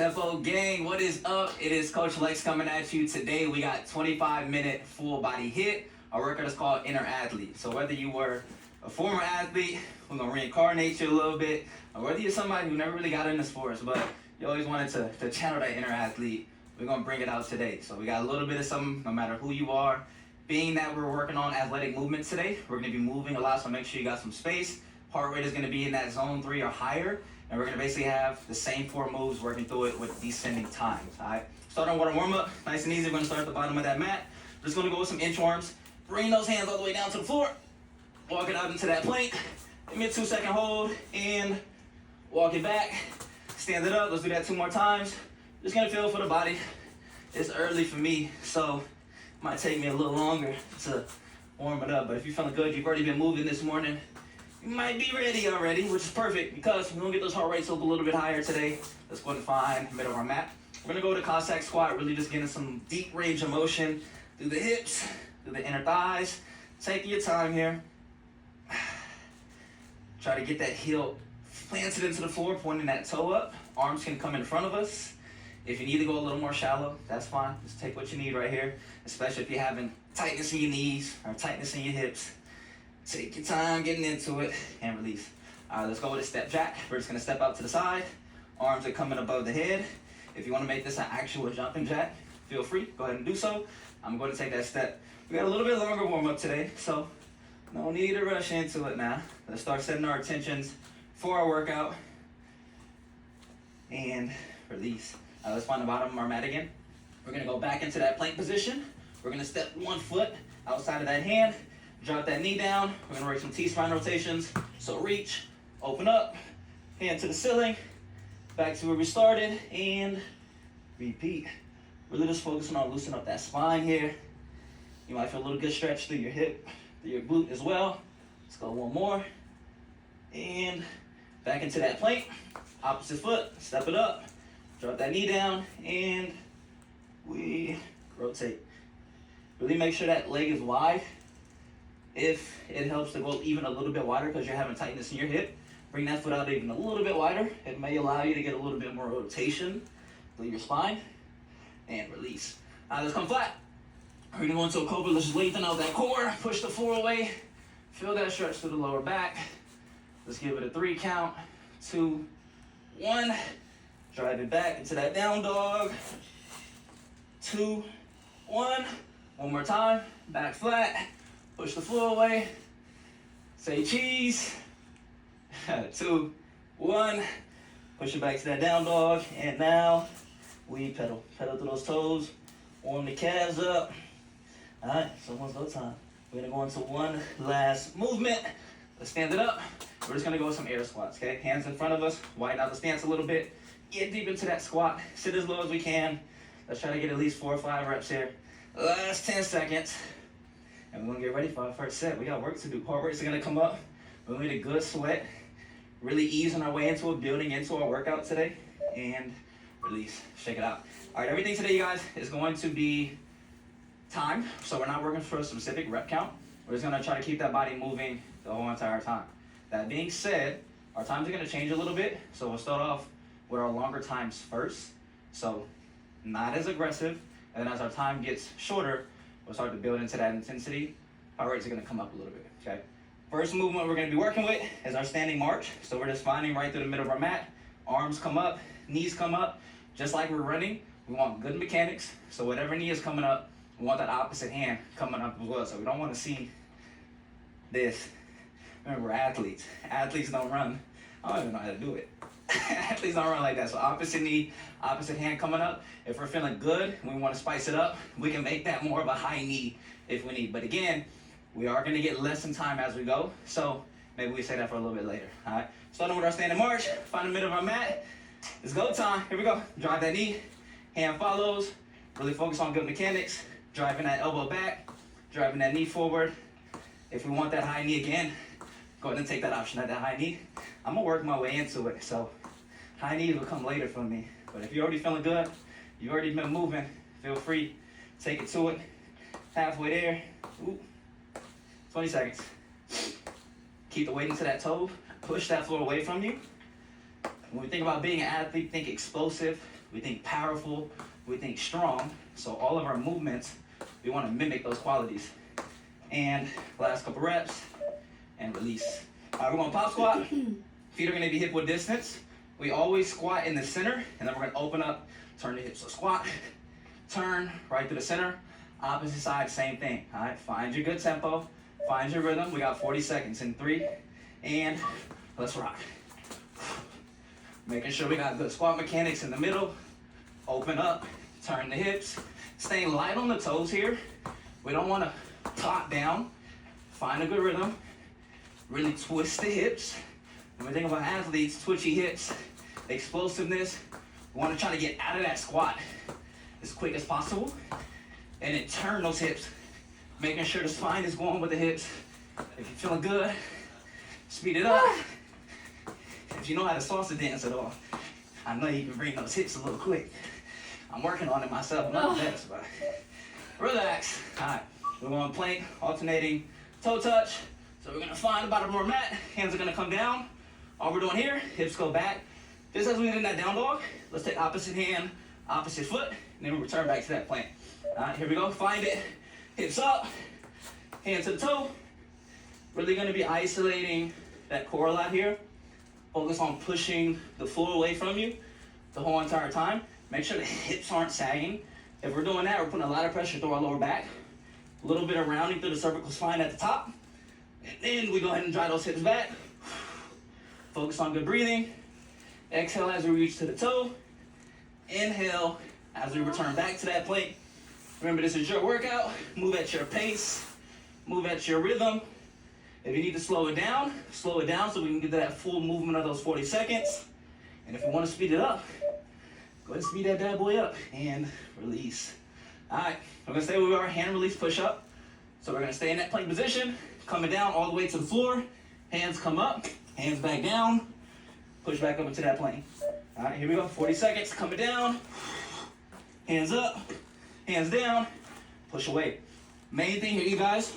Tempo gang, what is up? It is Coach Lex coming at you. Today we got 25-minute full body hit. Our workout is called Inner Athlete. So whether you were a former athlete, we're gonna reincarnate you a little bit, or whether you're somebody who never really got into sports, but you always wanted to channel that inner athlete, we're gonna bring it out today. So we got a little bit of something, no matter who you are. Being that we're working on athletic movement today, we're gonna be moving a lot, so make sure you got some space. Heart rate is gonna be in that zone 3 or higher. And we're gonna basically have the same 4 moves working through it with descending times, all right? Starting with a warm up, nice and easy. We're gonna start at the bottom of that mat. Just gonna go with some inchworms. Bring those hands all the way down to the floor. Walk it out into that plank. Give me a 2-second hold and walk it back. Stand it up, let's do that 2 more times. Just gonna feel for the body. It's early for me, so it might take me a little longer to warm it up. But if you're feeling good, you've already been moving this morning, you might be ready already, which is perfect because we're gonna get those heart rates up a little bit higher today. Let's go and find the middle of our mat. We're gonna go to Cossack squat, really just getting some deep range of motion through the hips, through the inner thighs. Take your time here. Try to get that heel planted into the floor, pointing that toe up. Arms can come in front of us. If you need to go a little more shallow, that's fine. Just take what you need right here, especially if you're having tightness in your knees or tightness in your hips. Take your time getting into it and release. All right, let's go with a step jack. We're just gonna step out to the side. Arms are coming above the head. If you wanna make this an actual jumping jack, feel free, go ahead and do so. I'm going to take that step. We got a little bit longer warm up today, so no need to rush into it now. Let's start setting our intentions for our workout and release. Let's find the bottom of our mat again. We're gonna go back into that plank position. We're gonna step 1 foot outside of that hand. Drop that knee down. We're gonna work some T-spine rotations. So reach, open up, hand to the ceiling, back to where we started, and repeat. Really just focusing on loosening up that spine here. You might feel a little good stretch through your hip, through your glute as well. Let's go 1 more. And back into that plank. Opposite foot, step it up. Drop that knee down, and we rotate. Really make sure that leg is wide. If it helps to go even a little bit wider because you're having tightness in your hip, bring that foot out even a little bit wider. It may allow you to get a little bit more rotation through your spine, and release. All right, let's come flat. We're gonna go into a cobra. Let's just lengthen out that core, push the floor away, feel that stretch through the lower back. Let's give it a 3 count, 2, 1. Drive it back into that down dog. 2, 1. One more time, back flat. Push the floor away. Say cheese. 2, 1. Push it back to that down dog. And now we pedal. Pedal through those toes. Warm the calves up. All right, so one's no time. We're gonna go into one last movement. Let's stand it up. We're just gonna go with some air squats, okay? Hands in front of us. Widen out the stance a little bit. Get deep into that squat. Sit as low as we can. Let's try to get at least 4 or 5 reps here. Last 10 seconds. And we're gonna get ready for our first set. We got work to do. Heart rates are gonna come up. We're gonna need a good sweat. Really easing our way into building into our workout today. And release. Shake it out. All right, everything today, you guys, is going to be time. So we're not working for a specific rep count. We're just gonna try to keep that body moving the whole entire time. That being said, our times are gonna change a little bit. So we'll start off with our longer times first. So not as aggressive. And then as our time gets shorter, we'll start to build into that intensity. Heart rates are gonna come up a little bit, okay? First movement we're gonna be working with is our standing march. So we're just finding right through the middle of our mat. Arms come up, knees come up. Just like we're running, we want good mechanics. So whatever knee is coming up, we want that opposite hand coming up as well. So we don't wanna see this. Remember, we're athletes. Athletes don't run. I don't even know how to do it. Athletes don't run like that. So opposite knee, opposite hand coming up. If we're feeling good and we want to spice it up, we can make that more of a high knee if we need. But again, we are going to get less in time as we go. So maybe we say that for a little bit later. All right. Starting with our standing march. Find the middle of our mat. It's go time. Here we go. Drive that knee. Hand follows. Really focus on good mechanics. Driving that elbow back. Driving that knee forward. If we want that high knee again, go ahead and take that option at that high knee. I'm gonna work my way into it, so high knees will come later for me. But if you're already feeling good, you've already been moving, feel free, take it to it. Halfway there, ooh, 20 seconds. Keep the weight into that toe, push that floor away from you. When we think about being an athlete, think explosive. we think powerful, we think strong. So all of our movements, we want to mimic those qualities. And last couple reps, and release. All right, we're going to pop squat. Feet are going to be hip width distance. We always squat in the center, and then we're going to open up, turn the hips. So squat, turn, right through the center. Opposite side, same thing. All right, find your good tempo, find your rhythm. We got 40 seconds in 3, and let's rock. Making sure we got good squat mechanics in the middle. Open up, turn the hips. Staying light on the toes here. We don't want to pop down. Find a good rhythm. Really twist the hips. When we think about athletes, twitchy hips, explosiveness, we want to try to get out of that squat as quick as possible. And then turn those hips. Making sure the spine is going with the hips. If you're feeling good, speed it up. If you know how to salsa dance at all, I know you can bring those hips a little quick. I'm working on it myself, I'm not the best, but relax. All right, we're going to plank, alternating toe touch. So we're going to find the bottom of our mat, hands are going to come down. All we're doing here, hips go back. Just as we did in that down dog, let's take opposite hand, opposite foot, and then we return back to that plank. All right, here we go, find it. Hips up, hand to the toe. Really going to be isolating that core a lot here. Focus on pushing the floor away from you the whole entire time. Make sure the hips aren't sagging. If we're doing that, we're putting a lot of pressure through our lower back. A little bit of rounding through the cervical spine at the top. And then we go ahead and drive those hips back. Focus on good breathing. Exhale as we reach to the toe. Inhale as we return back to that plank. Remember, this is your workout. Move at your pace. Move at your rhythm. If you need to slow it down so we can get to that full movement of those 40 seconds. And if you want to speed it up, go ahead and speed that bad boy up and release. All right, we're gonna stay where we are, hand release, push up. So we're gonna stay in that plank position, coming down all the way to the floor. Hands come up, hands back down, push back up into that plank. All right, here we go, 40 seconds, coming down. Hands up, hands down, push away. Main thing here, you guys,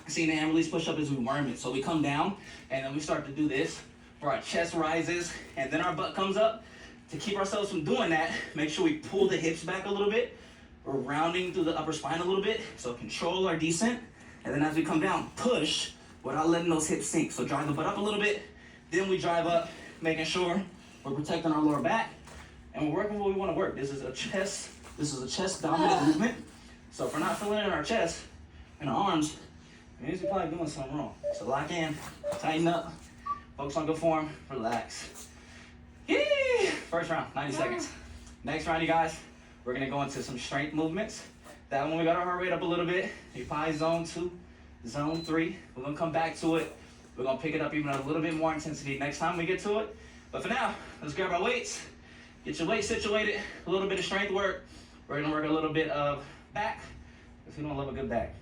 seeing the hand release push up is we worm it. So we come down and then we start to do this where our chest rises and then our butt comes up. To keep ourselves from doing that, make sure we pull the hips back a little bit. We're rounding through the upper spine a little bit. So control our descent. And then as we come down, push without letting those hips sink. So drive the butt up a little bit. Then we drive up, making sure we're protecting our lower back. And we're working what we want to work. This is a chest dominant movement. So if we're not feeling it in our chest and our arms, it means we're probably doing something wrong. So lock in, tighten up, focus on good form, relax. Yay! First round, 90 seconds. Next round, you guys, we're gonna go into some strength movements. That one we got our heart rate up a little bit. You probably zone 2, zone 3. We're gonna come back to it. We're gonna pick it up even a little bit more intensity next time we get to it. But for now, let's grab our weights. Get your weight situated, a little bit of strength work. We're gonna work a little bit of back. If you don't love a good back,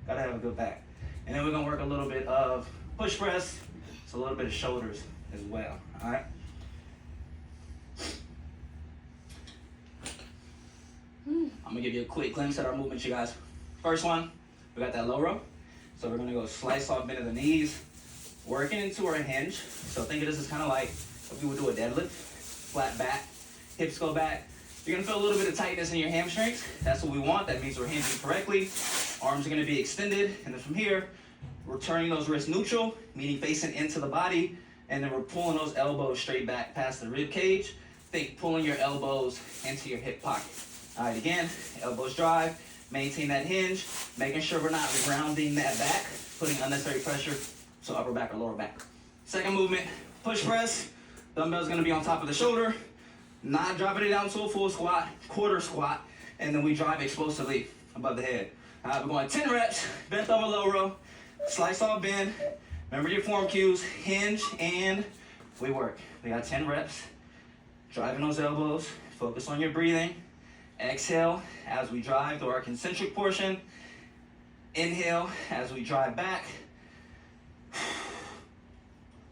gotta have a good back. And then we're gonna work a little bit of push press, so a little bit of shoulders as well, all right? I'm gonna give you a quick glimpse at our movements, you guys. First one, we got that low row. So we're gonna go slice off bend of the knees, working into our hinge. So think of this as kind of like if we would do a deadlift, flat back, hips go back. You're gonna feel a little bit of tightness in your hamstrings. That's what we want. That means we're hinging correctly. Arms are gonna be extended. And then from here, we're turning those wrists neutral, meaning facing into the body. And then we're pulling those elbows straight back past the rib cage. Think pulling your elbows into your hip pocket. All right, again, elbows drive, maintain that hinge, making sure we're not rounding that back, putting unnecessary pressure to upper back or lower back. Second movement, push press. Dumbbell's gonna be on top of the shoulder, not dropping it down to a full squat, quarter squat, and then we drive explosively above the head. All right, we're going 10 reps, bent over low row, slice off bend. Remember your form cues, hinge, and we work. We got 10 reps, driving those elbows, focus on your breathing. Exhale as we drive through our concentric portion. Inhale as we drive back.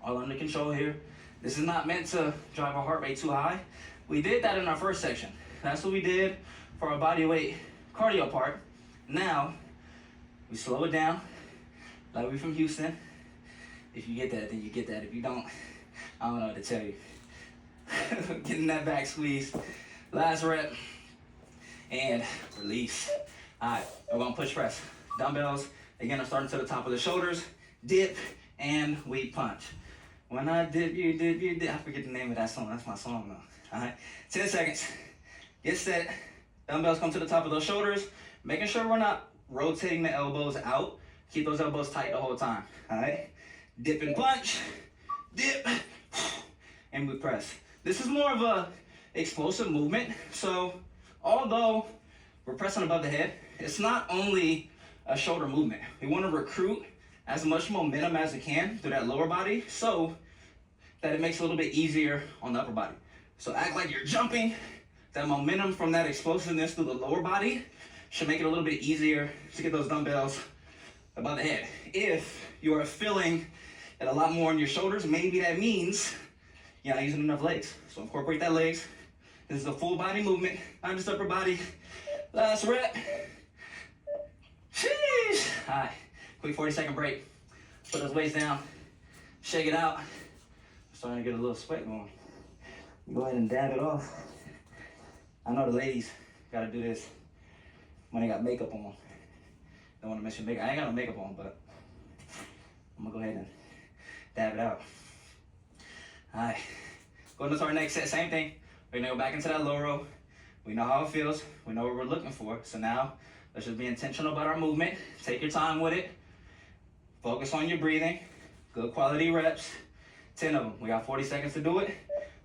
All under control here. This is not meant to drive our heart rate too high. We did that in our first section. That's what we did for our body weight cardio part. Now, we slow it down, like we from Houston. If you get that, then you get that. If you don't, I don't know what to tell you. Getting that back squeezed. Last rep. And release. All right, we're gonna push press. Dumbbells, again, I'm starting to the top of the shoulders, dip, and we punch. When I dip, you dip, you dip. I forget the name of that song, that's my song though. All right, 10 seconds, get set. Dumbbells come to the top of those shoulders, making sure we're not rotating the elbows out. Keep those elbows tight the whole time, all right? Dip and punch, dip, and we press. This is more of a explosive movement, so although we're pressing above the head, it's not only a shoulder movement. We want to recruit as much momentum as we can through that lower body so that it makes it a little bit easier on the upper body. So act like you're jumping. That momentum from that explosiveness through the lower body should make it a little bit easier to get those dumbbells above the head. If you are feeling it a lot more in your shoulders, maybe that means you're not using enough legs. So incorporate that legs. This is a full body movement, not just upper body. Last rep. Sheesh. All right, quick 40-second break. Put those weights down, shake it out. Starting to get a little sweat going. Go ahead and dab it off. I know the ladies gotta do this when they got makeup on. Don't wanna mess your makeup. I ain't got no makeup on, but I'm gonna go ahead and dab it out. All right, going to our next set, same thing. We're gonna go back into that low row. We know how it feels. We know what we're looking for. So now, let's just be intentional about our movement. Take your time with it. Focus on your breathing. Good quality reps. 10 of them. We got 40 seconds to do it.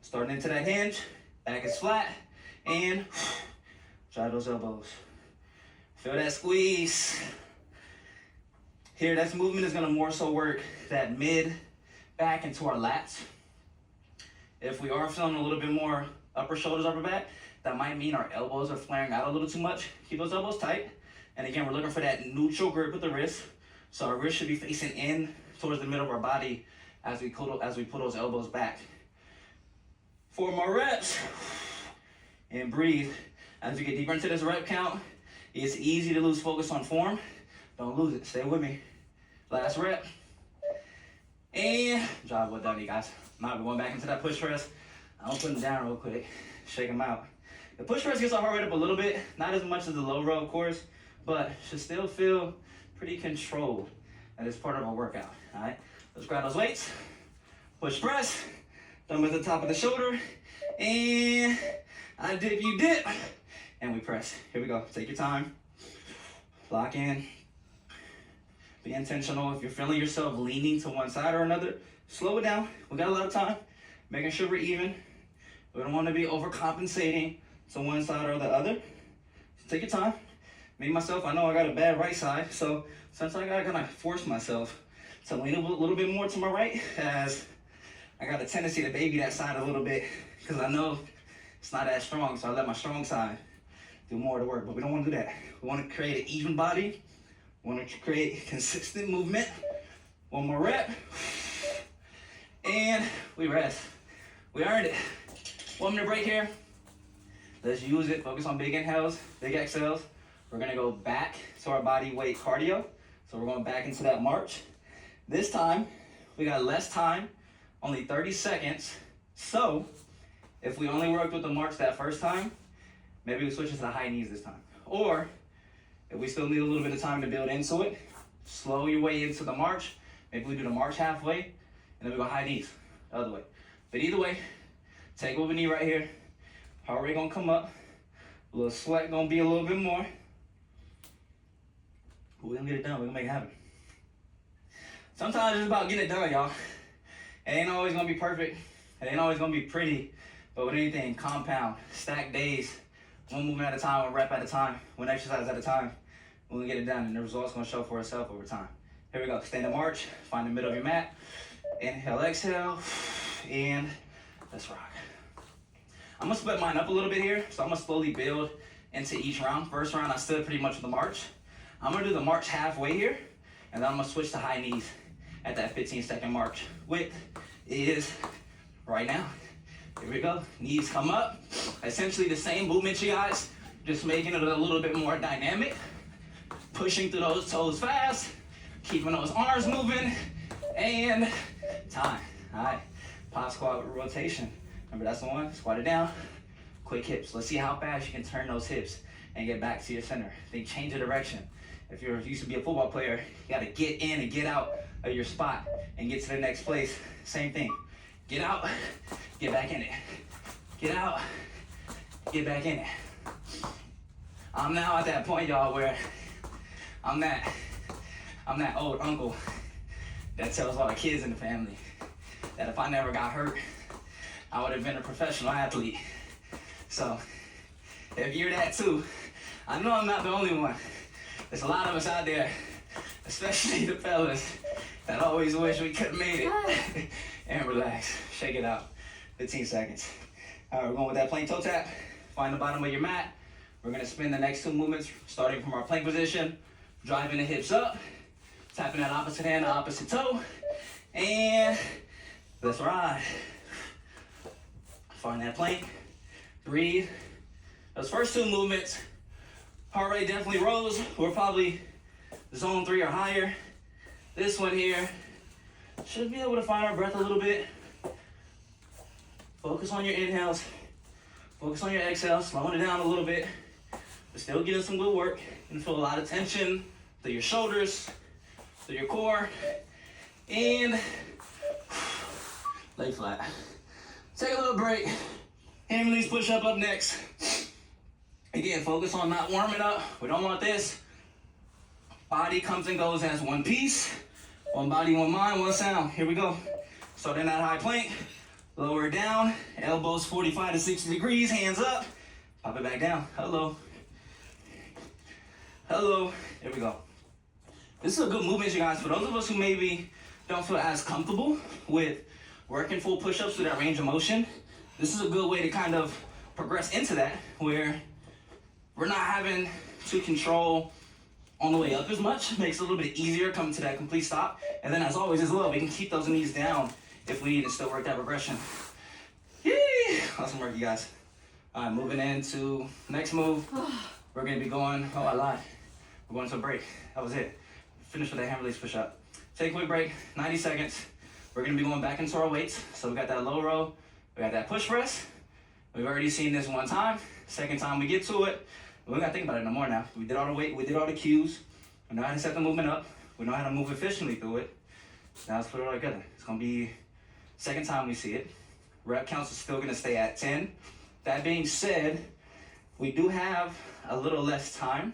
Starting into that hinge. Back is flat. And drive those elbows. Feel that squeeze. Here, this movement is gonna more so work that mid back into our lats. If we are feeling a little bit more upper shoulders, upper back, that might mean our elbows are flaring out a little too much. Keep those elbows tight. And again, we're looking for that neutral grip with the wrist. So our wrist should be facing in towards the middle of our body as we pull those elbows back. 4 more reps. And breathe. As we get deeper into this rep count, it's easy to lose focus on form. Don't lose it. Stay with me. Last rep. And drive what down, you guys. Now we're going back into that push press. I'm gonna put them down real quick. Shake them out. The push press gets our heart rate up a little bit, not as much as the low row, of course, but should still feel pretty controlled. That is part of our workout. All right, let's grab those weights. Push press. Thumb at the top of the shoulder, and I dip, you dip, and we press. Here we go. Take your time. Lock in. Be intentional. If you're feeling yourself leaning to one side or another, slow it down. We got a lot of time. Making sure we're even. We don't want to be overcompensating to one side or the other. So take your time. Me, myself, I know I got a bad right side, so sometimes I gotta kind of force myself to lean a little bit more to my right, as I got a tendency to baby that side a little bit, because I know it's not as strong, so I let my strong side do more of the work, but we don't want to do that. We want to create an even body. We want to create consistent movement. 1 more rep, and we rest. We earned it. 1 minute break here. Let's use it. Focus on big inhales, big exhales. We're gonna go back to our body weight cardio. So we're going back into that march. This time, we got less time, only 30 seconds. So if we only worked with the march that first time, maybe we switch it to the high knees this time. Or if we still need a little bit of time to build into it, slow your way into the march. Maybe we do the march halfway, and then we go high knees the other way. But either way, take over knee right here. Heart rate gonna come up. A little sweat gonna be a little bit more. But we're gonna get it done. We're gonna make it happen. Sometimes it's about getting it done, y'all. It ain't always gonna be perfect. It ain't always gonna be pretty. But with anything, compound, stack days, 1 movement at a time, 1 rep at a time, 1 exercise at a time. We're gonna get it done, and the results gonna show for itself over time. Here we go. Stand up march. Find the middle of your mat. Inhale, exhale, and let's rock. I'm gonna split mine up a little bit here, so I'm gonna slowly build into each round. First round, I stood pretty much with the march. I'm gonna do the march halfway here, and then I'm gonna switch to high knees at that 15-second march. Width is right now. Here we go. Knees come up. Essentially the same movement, you guys, just making it a little bit more dynamic. Pushing through those toes fast, keeping those arms moving, and time. All right, pop squat rotation. Remember, that's the one. Squat it down, quick hips. Let's see how fast you can turn those hips and get back to your center. Then change the direction. If you used to be a football player, you gotta get in and get out of your spot and get to the next place. Same thing. Get out, get back in it. Get out, get back in it. I'm now at that point, y'all, where I'm that old uncle that tells all the kids in the family that if I never got hurt, I would have been a professional athlete. So if you're that too, I know I'm not the only one. There's a lot of us out there, especially the fellas, that always wish we could have made it. And relax, shake it out, 15 seconds. All right, we're going with that plank toe tap. Find the bottom of your mat. We're gonna spin the next 2 movements, starting from our plank position, driving the hips up, tapping that opposite hand to opposite toe, and let's ride. Find that plank, breathe. Those first 2 movements, heart rate definitely rose. We're probably zone 3 or higher. This one here, should be able to find our breath a little bit. Focus on your inhales, focus on your exhales, slowing it down a little bit. But still getting some good work. You can feel a lot of tension through your shoulders, through your core, and lay flat. Take a little break. Hand release push up next. Again, focus on not warming up. We don't want this. Body comes and goes as one piece. One body, one mind, one sound. Here we go. Starting that high plank. Lower it down. Elbows 45 to 60 degrees. Hands up. Pop it back down. Hello. Hello. There we go. This is a good movement, you guys. For those of us who maybe don't feel as comfortable with working full push-ups with that range of motion, this is a good way to kind of progress into that, where we're not having to control on the way up as much. Makes it a little bit easier coming to that complete stop. And then as always as well, we can keep those knees down if we need to still work that progression. Yay! Awesome work, you guys. All right, moving into next move. We're gonna be going, oh, I lied. We're going to a break. That was it. Finish with that hand release push up. Take a quick break, 90 seconds. We're gonna be going back into our weights. So we got that low row, we got that push press. We've already seen this one time. Second time we get to it, we don't gotta think about it no more now. We did all the weight, we did all the cues. We know how to set the movement up. We know how to move efficiently through it. Now let's put it all together. It's gonna be second time we see it. Rep counts are still gonna stay at 10. That being said, we do have a little less time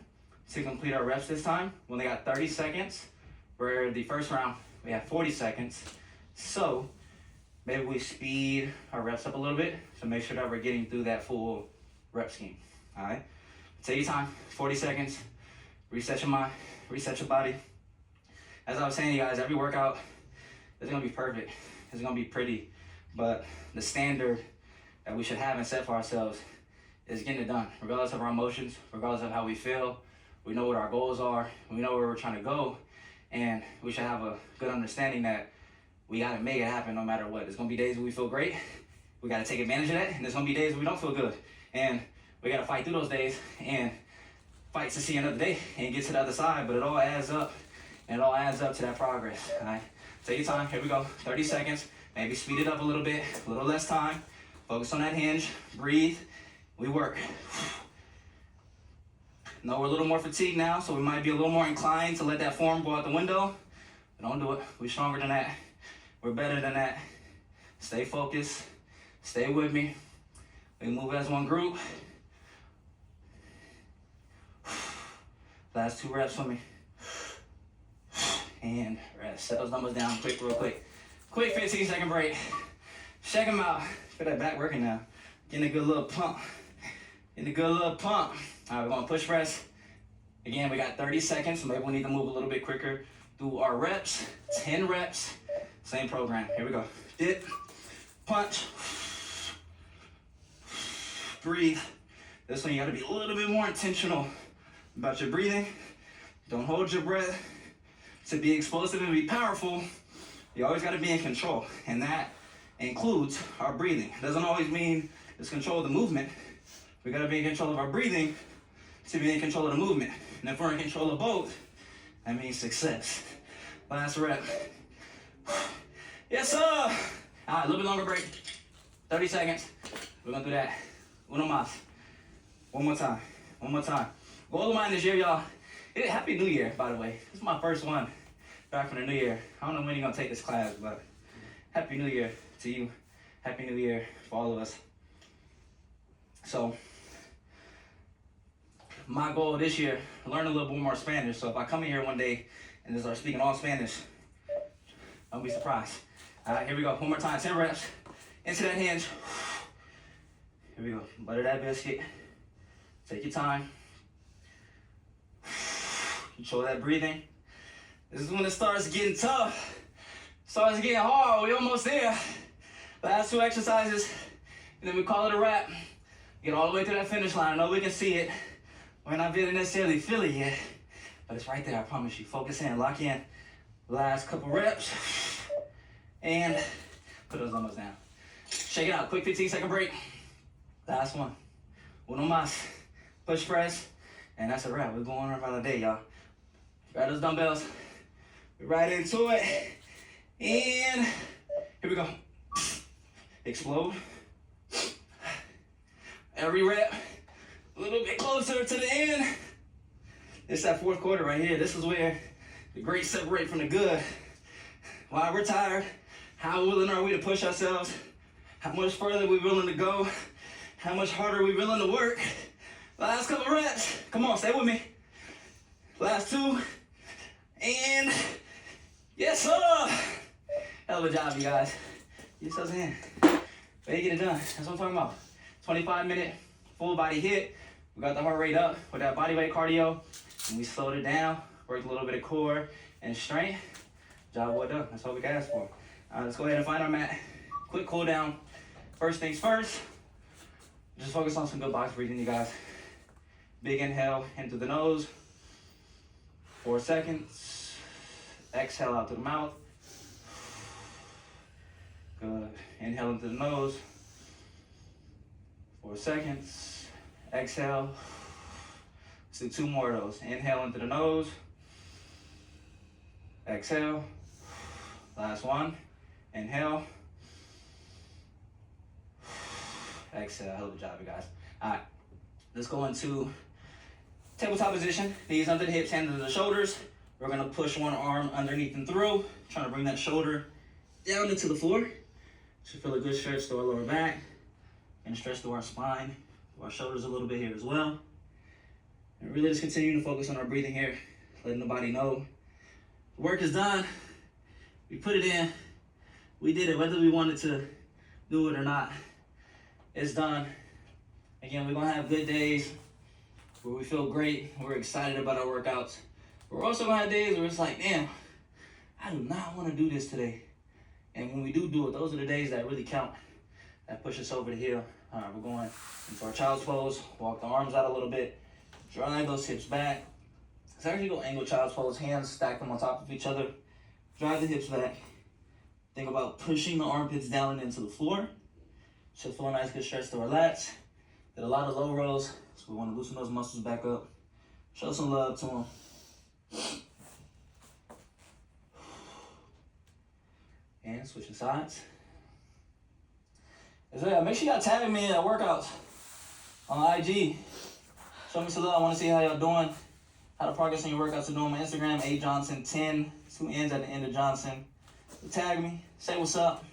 to complete our reps this time. We only got 30 seconds, where the first round we have 40 seconds. So maybe we speed our reps up a little bit to make sure that we're getting through that full rep scheme. All right, take your time, 40 seconds, reset your mind, reset your body. As I was saying, you guys, every workout is gonna be perfect. It's gonna be pretty, but the standard that we should have and set for ourselves is getting it done, regardless of our emotions, regardless of how we feel. We know what our goals are, we know where we're trying to go, and we should have a good understanding that we gotta make it happen no matter what. There's gonna be days where we feel great, we gotta take advantage of that, and there's gonna be days where we don't feel good. And we gotta fight through those days and fight to see another day and get to the other side, but it all adds up, and it all adds up to that progress, all right? Take your time, here we go, 30 seconds, maybe speed it up a little bit, a little less time, focus on that hinge, breathe, we work. No, we're a little more fatigued now, so we might be a little more inclined to let that form go out the window. But don't do it. We're stronger than that. We're better than that. Stay focused. Stay with me. We move as one group. Last 2 reps for me. And rest. Set those numbers down quick, real quick. Quick 15-second break. Check them out. Feel that back working now. Getting a good little pump. Getting a good little pump. All right, we're gonna push press. Again, we got 30 seconds, so maybe we need to move a little bit quicker through our reps. 10 reps, same program. Here we go. Dip, punch, breathe. This one you gotta be a little bit more intentional about your breathing. Don't hold your breath. To be explosive and be powerful, you always gotta be in control, and that includes our breathing. It doesn't always mean it's control of the movement. We gotta be in control of our breathing to be in control of the movement. And if we're in control of both, that means success. Last rep. Yes, sir. All right, a little bit longer break. 30 seconds. We're gonna do that Uno más. One more time. One more time. Goal of mine this year, y'all. Happy New Year, by the way. This is my first one back from the New Year. I don't know when you're going to take this class, but Happy New Year to you. Happy New Year for all of us. So, my goal this year, learn a little bit more Spanish. So if I come in here one day and just start speaking all Spanish, don't be surprised. All right, here we go. One more time, 10 reps. Into that hinge. Here we go. Butter that biscuit. Take your time. Control that breathing. This is when it starts getting tough. Starts getting hard. We almost there. Last 2 exercises, and then we call it a wrap. Get all the way to that finish line. I know we can see it. We're not really necessarily feel it yet, but it's right there, I promise you. Focus in, lock in. Last couple reps. And put those numbers down. Shake it out, quick 15-second break. Last one. Uno más. Push press. And that's a wrap. We're going on another day, y'all. Grab those dumbbells. We're right into it. And here we go. Explode. Every rep, a little bit closer to the end. It's that 4th quarter right here. This is where the great separate from the good. Why we're tired, how willing are we to push ourselves, how much further we're willing to go, how much harder we're willing to work. Last couple reps. Come on, stay with me. Last 2. And yes, sir. Hell of a job, you guys. Get yourselves in. Ready to get it done. That's what I'm talking about. 25-minute full body hit. We got the heart rate up with that body weight cardio, and we slowed it down, worked a little bit of core and strength. Job well done. That's all we can ask for. All right, let's go ahead and find our mat. Quick cool down. First things first, just focus on some good box breathing, you guys. Big inhale into the nose. 4 seconds. Exhale out through the mouth. Good. Inhale into the nose. 4 seconds. Exhale. Let's do 2 more of those. Inhale into the nose. Exhale. Last one. Inhale. Exhale. Hell of a job, you guys. All right. Let's go into tabletop position. Knees under the hips, hands under the shoulders. We're going to push one arm underneath and through. Trying to bring that shoulder down into the floor. Should feel a good stretch through our lower back. And stretch through our spine, through our shoulders a little bit here as well. And really just continuing to focus on our breathing here, letting the body know the work is done. We put it in. We did it, whether we wanted to do it or not. It's done. Again, we're going to have good days where we feel great. We're excited about our workouts. But we're also going to have days where it's like, damn, I do not want to do this today. And when we do it, those are the days that really count, that push us over the hill. All right, we're going into our child's pose. Walk the arms out a little bit. Drive those hips back. So actually go angle child's pose. Hands stack them on top of each other. Drive the hips back. Think about pushing the armpits down and into the floor. Should feel a nice good stretch to our lats. Did a lot of low rows, so we want to loosen those muscles back up. Show some love to them. And switching sides. Make sure y'all tag me in at workouts on IG. Show me some love. I want to see how y'all doing, how the progress in your workouts are doing. My Instagram, AJohnson10, 2 N's at the end of Johnson. So tag me, say what's up.